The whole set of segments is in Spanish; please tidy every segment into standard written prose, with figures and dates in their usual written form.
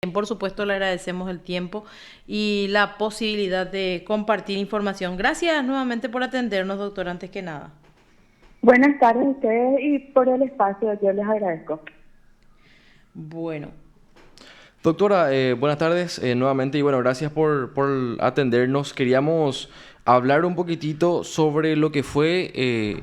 Por supuesto, le agradecemos el tiempo y la posibilidad de compartir información. Gracias nuevamente por atendernos, doctor, antes que nada. Buenas tardes a ustedes y por el espacio, yo les agradezco. Bueno, Doctora, buenas tardes nuevamente y bueno, gracias por atendernos. Queríamos hablar un poquitito sobre lo que fue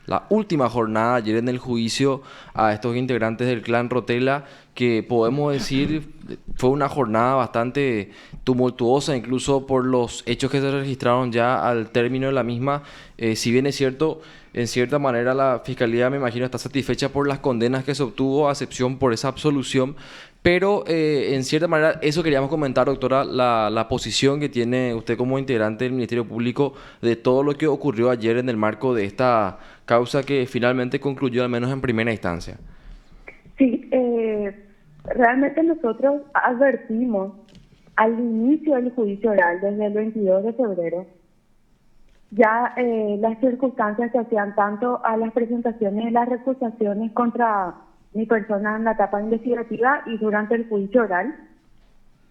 la última jornada ayer en el juicio a estos integrantes del clan Rotela, que podemos decir fue una jornada bastante tumultuosa, incluso por los hechos que se registraron ya al término de la misma. Si bien es cierto, en cierta manera la Fiscalía, me imagino, está satisfecha por las condenas que se obtuvo, a excepción por esa absolución. Pero en cierta manera, eso queríamos comentar, doctora, la posición que tiene usted como integrante del Ministerio Público de todo lo que ocurrió ayer en el marco de esta causa que finalmente concluyó al menos en primera instancia. Sí, realmente nosotros advertimos al inicio del juicio oral, desde el 22 de febrero, ya las circunstancias que hacían tanto a las presentaciones y las recusaciones contra mi persona en la etapa investigativa y durante el juicio oral,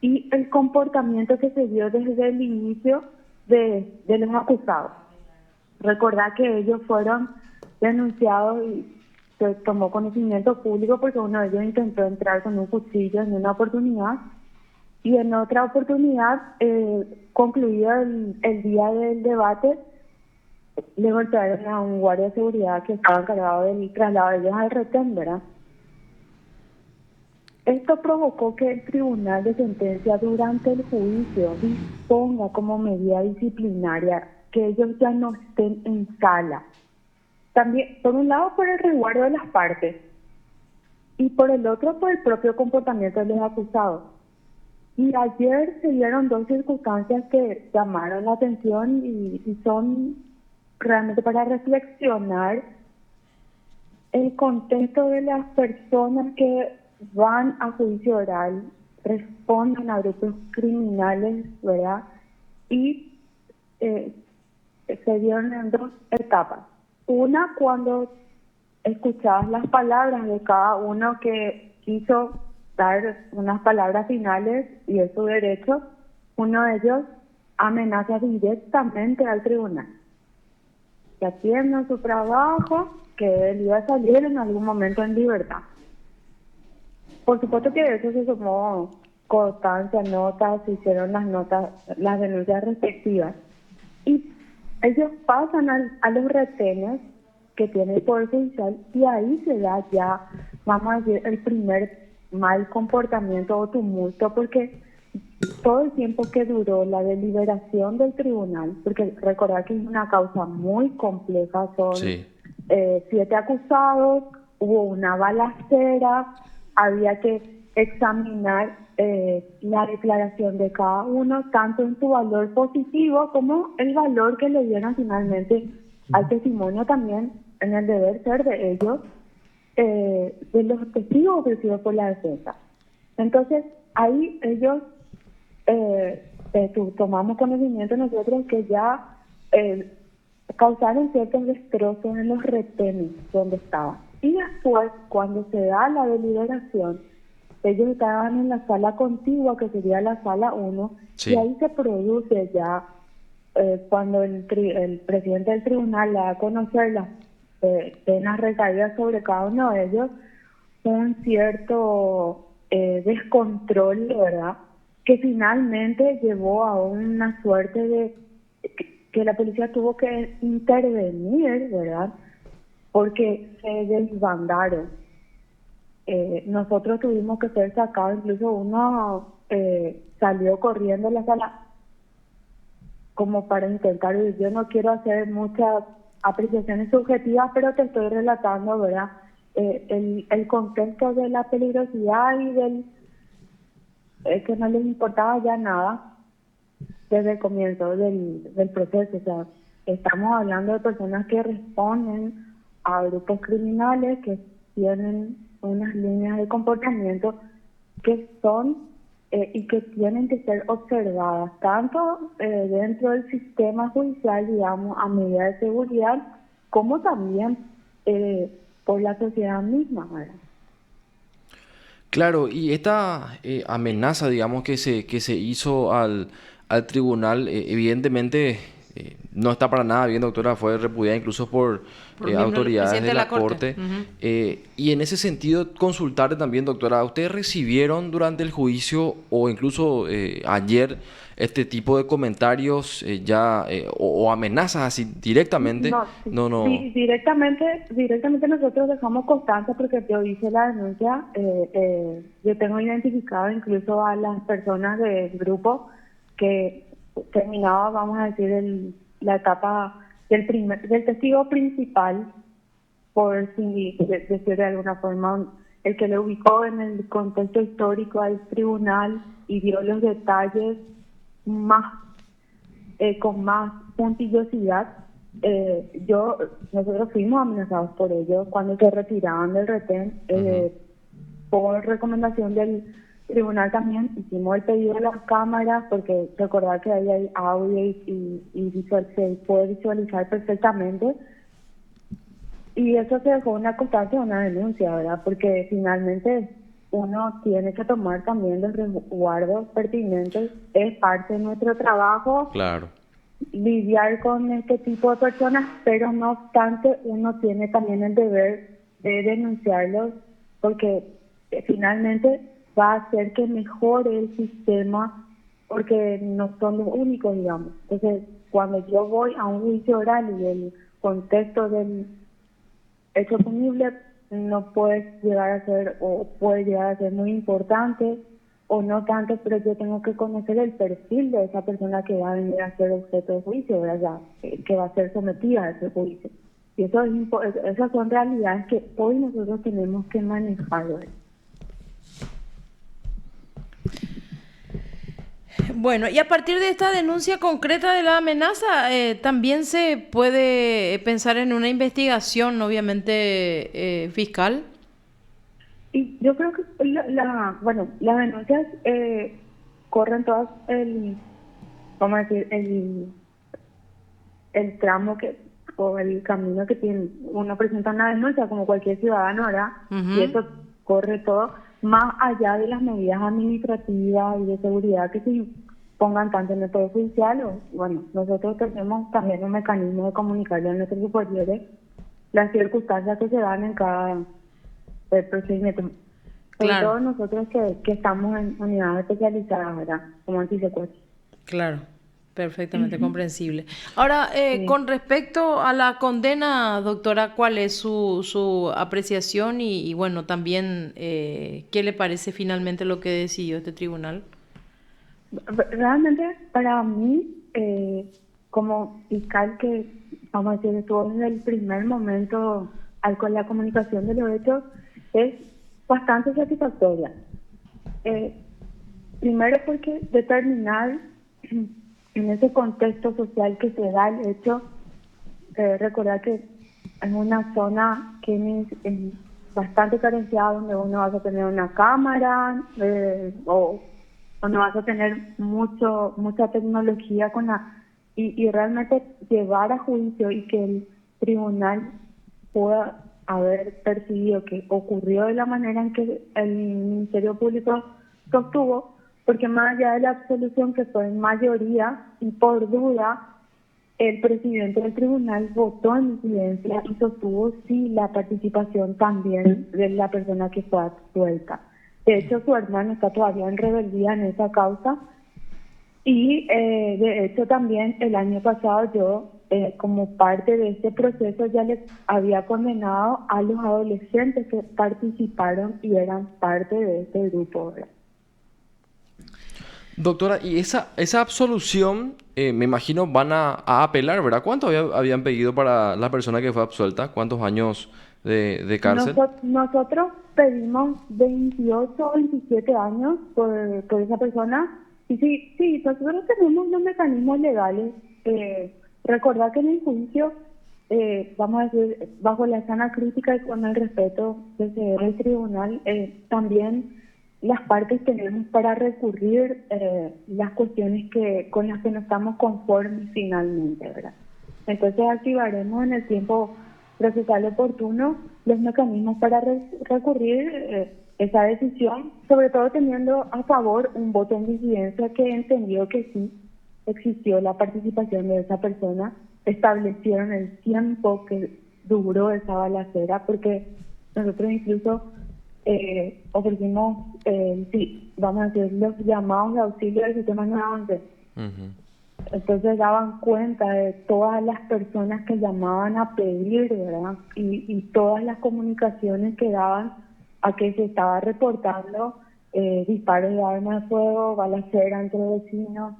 y el comportamiento que se dio desde el inicio de los acusados. Recordar que ellos fueron denunciados y se tomó conocimiento público porque uno de ellos intentó entrar con un cuchillo en una oportunidad y en otra oportunidad, concluido el día del debate, le golpearon a un guardia de seguridad que estaba encargado del traslado de ellos al retén, ¿verdad? Esto provocó que el tribunal de sentencia durante el juicio disponga como medida disciplinaria que ellos ya no estén en sala. También, por un lado, por el resguardo de las partes y por el otro, por el propio comportamiento de los acusados. Y ayer se dieron dos circunstancias que llamaron la atención y son realmente para reflexionar el contexto de las personas que van a juicio oral, responden a grupos criminales, ¿verdad? Y se dieron en dos etapas. Una, cuando escuchabas las palabras de cada uno que quiso dar unas palabras finales y es su derecho, uno de ellos amenaza directamente al tribunal, que atiendan su trabajo, que él iba a salir en algún momento en libertad. Por supuesto que eso se tomó constancia, notas, se hicieron las notas, las denuncias respectivas. Y ellos pasan a los retenes que tiene el Poder Judicial y ahí se da ya, vamos a decir, el primer mal comportamiento o tumulto, porque todo el tiempo que duró la deliberación del tribunal, porque recordar que es una causa muy compleja, son Sí. 7 acusados, hubo una balacera, había que examinar la declaración de cada uno, tanto en su valor positivo como el valor que le dieron finalmente al testimonio, también en el deber ser de ellos, de los testigos ofrecidos por la defensa. Entonces, ahí ellos tomamos conocimiento nosotros que ya causaron ciertos destrozos en los retenes donde estaban. Y después, cuando se da la deliberación, ellos estaban en la sala contigua, que sería la sala 1, y Sí. ahí se produce ya, cuando el presidente del tribunal le da a conocer las penas recaídas sobre cada uno de ellos, un cierto descontrol, ¿verdad?, que finalmente llevó a una suerte de que la policía tuvo que intervenir, ¿verdad?, porque se desbandaron. Nosotros tuvimos que ser sacados, incluso uno salió corriendo a la sala como para intentar, yo no quiero hacer muchas apreciaciones subjetivas, pero te estoy relatando, ¿verdad?, el contexto de la peligrosidad y del que no les importaba ya nada desde el comienzo del proceso. O sea, estamos hablando de personas que responden a grupos criminales, que tienen unas líneas de comportamiento que son y que tienen que ser observadas, tanto dentro del sistema judicial, digamos, a medida de seguridad, como también por la sociedad misma, ¿verdad? Claro, y esta amenaza, digamos, que se hizo al tribunal, evidentemente no está para nada bien, doctora, fue repudiada incluso por Por miembro del autoridades presidente de de la la Corte. Corte. Ujú. Y en ese sentido, consultarle también, doctora, ¿ustedes recibieron durante el juicio o incluso ayer este tipo de comentarios o amenazas así directamente? No, sí, No, no. directamente nosotros dejamos constancia porque yo hice la denuncia, yo tengo identificado incluso a las personas del grupo que terminaba, vamos a decir, la etapa del testigo principal, por decir de alguna forma, el que le ubicó en el contexto histórico al tribunal y dio los detalles más con más puntillosidad. Nosotros fuimos amenazados por ellos cuando se retiraban del retén. Ujú. Por recomendación del tribunal también hicimos el pedido de las cámaras porque recordar que ahí hay audio se puede visualizar perfectamente. Y eso se dejó una constancia, una denuncia, ¿verdad? Porque finalmente uno tiene que tomar también los resguardos pertinentes. Es parte de nuestro trabajo Claro. lidiar con este tipo de personas, pero no obstante uno tiene también el deber de denunciarlos porque finalmente va a hacer que mejore el sistema porque no son los únicos, digamos. Entonces, cuando yo voy a un juicio oral y el contexto del hecho punible no puede llegar a ser o puede llegar a ser muy importante o no tanto, pero yo tengo que conocer el perfil de esa persona que va a venir a ser objeto de juicio, ¿verdad? Que va a ser sometida a ese juicio. Y eso esas son realidades que hoy nosotros tenemos que manejar, ¿verdad? Bueno, y a partir de esta denuncia concreta de la amenaza, también se puede pensar en una investigación, obviamente, fiscal. Y yo creo que las denuncias corren todas vamos a decir, el tramo o el camino que tiene. Uno presenta una denuncia como cualquier ciudadano, ¿verdad? Y Ujú. eso corre todo más allá de las medidas administrativas y de seguridad que se pongan tanto en el Poder Judicial bueno, nosotros tenemos también un mecanismo de comunicarle a nuestros superiores las circunstancias que se dan en cada procedimiento. Sobre Claro, todo nosotros que estamos en unidades especializadas, ¿verdad? Como antisecuestro. claro, perfectamente comprensible. Ahora, Sí. con respecto a la condena, doctora, ¿cuál es su apreciación y bueno, también qué le parece finalmente lo que decidió este tribunal? Realmente para mí, como fiscal que, vamos a decir, estuvo desde el primer momento con la comunicación de los hechos, es bastante satisfactoria. Eh, Primero porque determinar en ese contexto social que se da el hecho, recordar que en una zona que es bastante carenciada donde uno va a tener una cámara o no vas a tener mucha tecnología y realmente llevar a juicio y que el tribunal pueda haber percibido que ocurrió de la manera en que el Ministerio Público sostuvo, porque más allá de la absolución que fue en mayoría y por duda, el presidente del tribunal votó en disidencia y sostuvo sí la participación también de la persona que fue absuelta. De hecho, su hermano está todavía en rebeldía en esa causa y de hecho también el año pasado yo, como parte de este proceso, ya les había condenado a los adolescentes que participaron y eran parte de este grupo, ¿verdad? Doctora, y esa absolución, me imagino, van a apelar, ¿verdad? ¿Cuánto habían pedido para la persona que fue absuelta? ¿Cuántos años de cárcel? Nosotros pedimos 28 o 27 años por esa persona. Y sí, nosotros tenemos los mecanismos legales. Recordar que en el juicio, vamos a decir, bajo la sana crítica y con el respeto que se debe al tribunal, también las partes tenemos para recurrir las cuestiones con las que no estamos conformes finalmente, ¿verdad? Entonces activaremos en el tiempo procesal oportuno los mecanismos para recurrir esa decisión, sobre todo teniendo a favor un voto en disidencia que entendió que sí existió la participación de esa persona. Establecieron el tiempo que duró esa balacera, porque nosotros incluso ofrecimos, sí, vamos a decir, los llamados de auxilio del sistema 911. Entonces daban cuenta de todas las personas que llamaban a pedir, ¿verdad? Y todas las comunicaciones que daban a que se estaba reportando disparos de arma de fuego, balacera entre vecinos,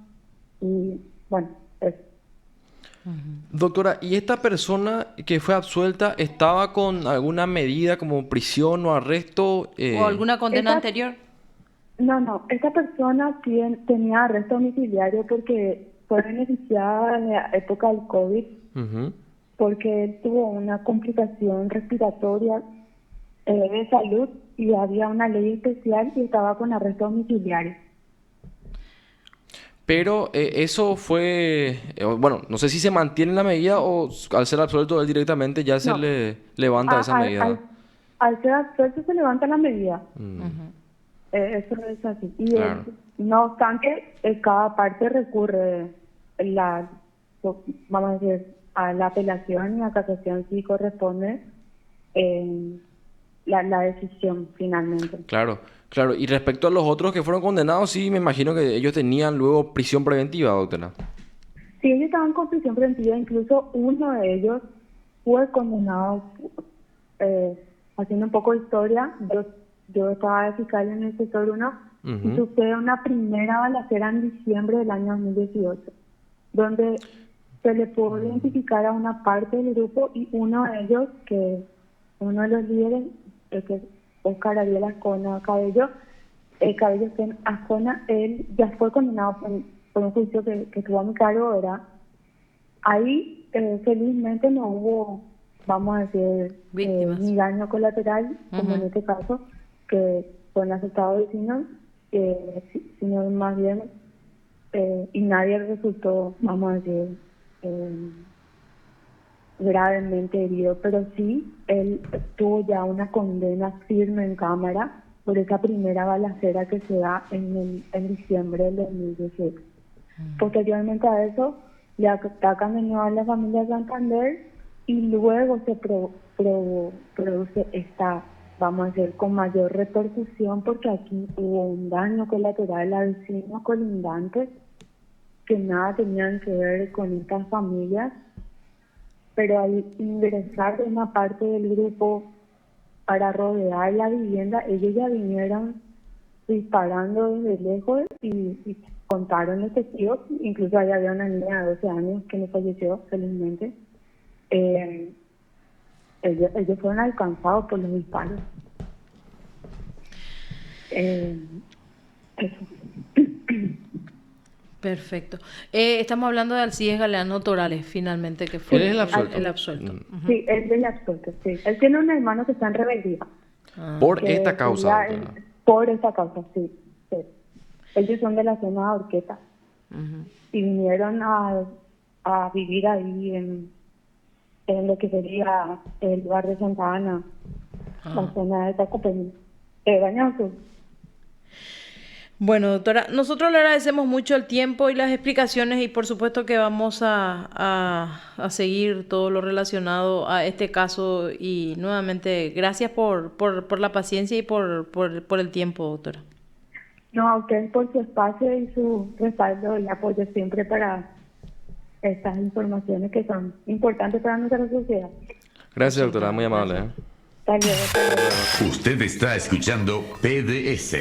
y bueno, eso. Doctora, ¿y esta persona que fue absuelta estaba con alguna medida como prisión o arresto? ¿O alguna condena Esa- anterior? No, esta persona tenía arresto domiciliario porque fue beneficiada en la época del COVID, Ujú. porque él tuvo una complicación respiratoria de salud y había una ley especial y estaba con arresto domiciliario. Pero eso fue, bueno, no sé si se mantiene la medida o al ser absuelto él directamente ya se No, le levanta esa medida. al ser absuelto se levanta la medida. Mm, Eso es así. Y claro. no obstante, cada parte recurre vamos a decir, a la apelación y a casación si corresponde la decisión finalmente. Claro, claro. Y respecto a los otros que fueron condenados, sí, me imagino que ellos tenían luego prisión preventiva, doctora. Sí, ellos estaban con prisión preventiva, incluso uno de ellos fue condenado, haciendo un poco de historia. Yo estaba de fiscal en el sector 1 y Ujú. sucede una primera balacera en diciembre del año 2018, donde se le pudo identificar a una parte del grupo y uno de ellos, que uno de los líderes, que es Oscar Ariel Ascona Cabello, Cabello Ascona, él ya fue condenado por un juicio que tuvo a mi cargo, ¿verdad? Ahí felizmente no hubo, vamos a decir, Víctimas. ni daño colateral, como en Ujú. este caso, que fueron afectados vecinos, sino más bien, y nadie resultó, vamos a decir, gravemente herido, pero sí, él tuvo ya una condena firme en cámara por esa primera balacera que se da en diciembre del 2018. Posteriormente a eso, le atacan de nuevo a la familia Santander y luego se produce esta, vamos a decir, con mayor repercusión, porque aquí hubo un daño colateral a vecinos colindantes que nada tenían que ver con estas familias, pero al ingresar de una parte del grupo para rodear la vivienda, ellos ya vinieron disparando desde lejos y contaron los testigos. Incluso ahí había una niña de 12 años que no falleció, felizmente. Ellos fueron alcanzados por los disparos. Eso. Perfecto. Estamos hablando de Alcides Galeano Torales, finalmente, que fue Él es el absuelto. el absuelto. Sí, él es absuelto, sí. Él tiene un hermano que está en rebeldía. Por que esta causa, sería doctora. por esta causa, sí. Ellos son de la zona de Orqueta y vinieron a vivir ahí en lo que sería el lugar de Santa Ana, la zona de Tacopén, Bañado Sur. Bueno, doctora, nosotros le agradecemos mucho el tiempo y las explicaciones y por supuesto que vamos a seguir todo lo relacionado a este caso y nuevamente gracias por la paciencia y por el tiempo, doctora. No, a ustedes por su espacio y su respaldo y apoyo siempre para estas informaciones que son importantes para nuestra sociedad. Gracias, doctora, muy amable. Hasta luego, hasta luego. Usted está escuchando PDS.